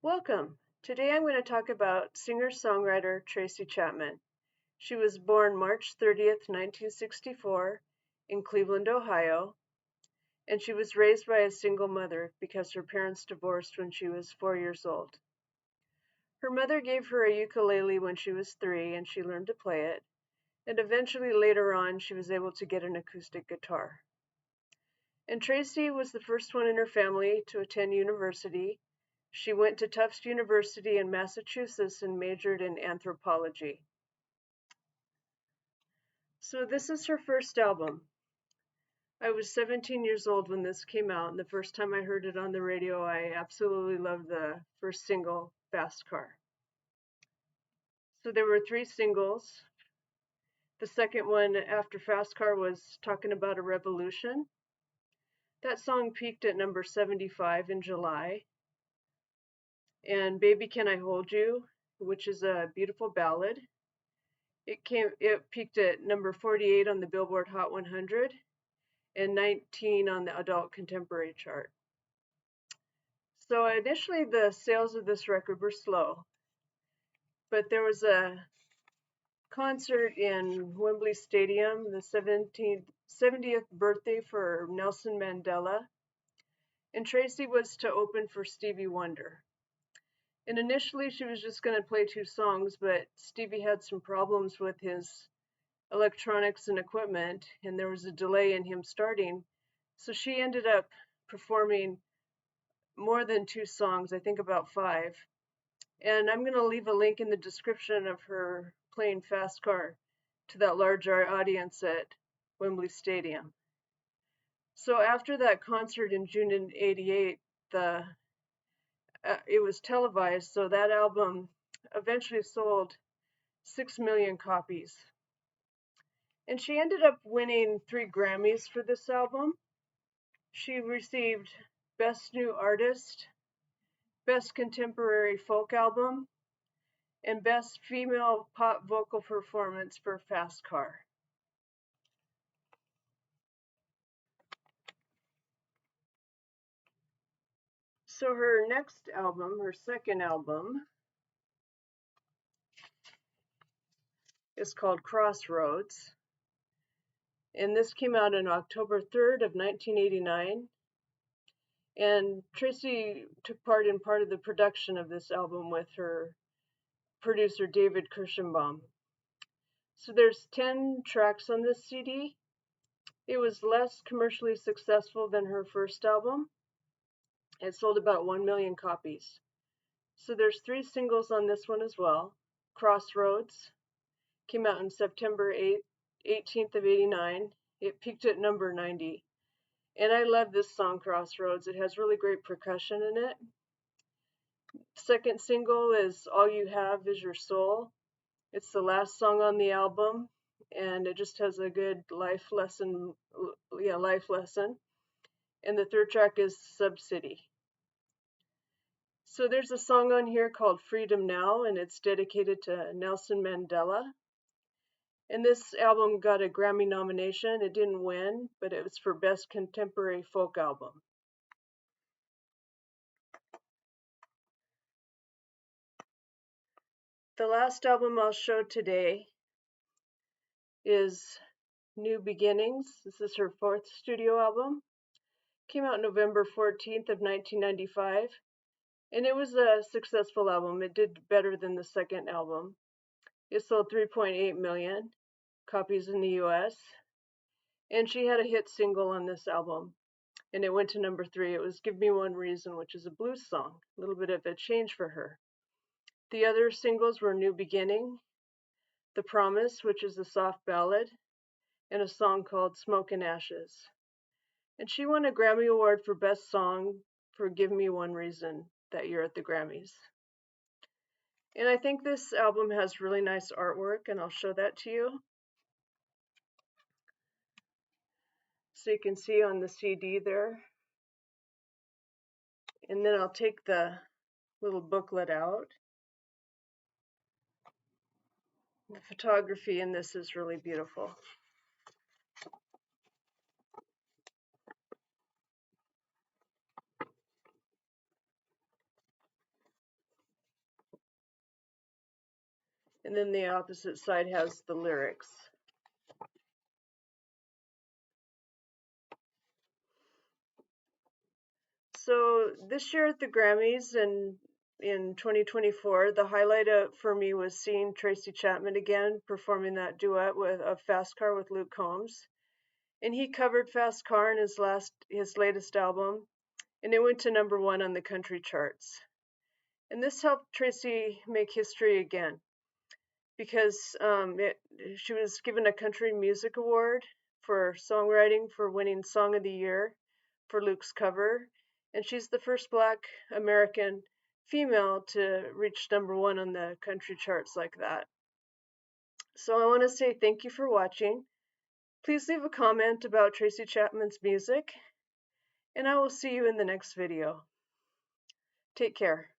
Welcome. Today I'm going to talk about singer-songwriter Tracy Chapman. She was born March 30th, 1964 in Cleveland, Ohio, and she was raised by a single mother because her parents divorced when she was 4 years old. Her mother gave her a ukulele when she was 3 and she learned to play it, and eventually later on she was able to get an acoustic guitar. And Tracy was the first one in her family to attend university. She went to Tufts University in Massachusetts and majored in anthropology. So this is her first album. I was 17 years old when this came out, and the first time I heard it on the radio, I absolutely loved the first single, Fast Car. So there were 3 singles. The second one after Fast Car was Talking About a Revolution. That song peaked at number 75 in July. And Baby Can I Hold You, which is a beautiful ballad. It peaked at number 48 on the Billboard Hot 100 and 19 on the adult contemporary chart. So initially the sales of this record were slow, but there was a concert in Wembly Stadium, the 70th birthday for Nelson Mandela, and Tracy was to open for Stevie Wonder. And initially she was just going to play 2 songs, but Stevie had some problems with his electronics and equipment, and there was a delay in him starting. So she ended up performing more than 2 songs, I think about 5. And I'm going to leave a link in the description of her playing Fast Car to that larger audience at Wembley Stadium. So after that concert in June of '88, it was televised, so that album eventually sold 6 million copies. And she ended up winning 3 Grammys for this album. She received Best New Artist, Best Contemporary Folk Album, and Best Female Pop Vocal Performance for Fast Car. So her next album, her second album, is called Crossroads. And this came out on October 3rd of 1989. And Tracy took part in part of the production of this album with her producer David Kirschenbaum. So there's 10 tracks on this CD. It was less commercially successful than her first album. It sold about 1 million copies. So there's 3 singles on this one as well. Crossroads came out on September 18th of '89. It peaked at number 90. And I love this song, Crossroads. It has really great percussion in it. Second single is All You Have Is Your Soul. It's the last song on the album, and it just has a good life lesson. And the third track is Subcity. So there's a song on here called Freedom Now, and it's dedicated to Nelson Mandela. And this album got a Grammy nomination. It didn't win, but it was for Best Contemporary Folk Album. The last album I'll show today is New Beginnings. This is her 4th studio album. Came out November 14th of 1995. And it was a successful album. It did better than the second album. It sold 3.8 million copies in the US. And she had a hit single on this album. And it went to number 3. It was Give Me One Reason, which is a blues song. A little bit of a change for her. The other singles were New Beginning, The Promise, which is a soft ballad, and a song called Smoke and Ashes. And she won a Grammy Award for Best Song for Give Me One Reason that year at the Grammys. And I think this album has really nice artwork, and I'll show that to you. So you can see on the CD there. And then I'll take the little booklet out. The photography in this is really beautiful. And then the opposite side has the lyrics. So this year at the Grammys and in 2024, the highlight for me was seeing Tracy Chapman again performing that duet with a Fast Car with Luke Combs. And he covered Fast Car in his latest album, and it went to #1 on the country charts. And this helped Tracy make history again because she was given a Country Music Award for songwriting for winning Song of the Year for Luke's cover, and she's the first Black American female to reach #1 on the country charts like that. So I want to say thank you for watching. Please leave a comment about Tracy Chapman's music, and I will see you in the next video. Take care.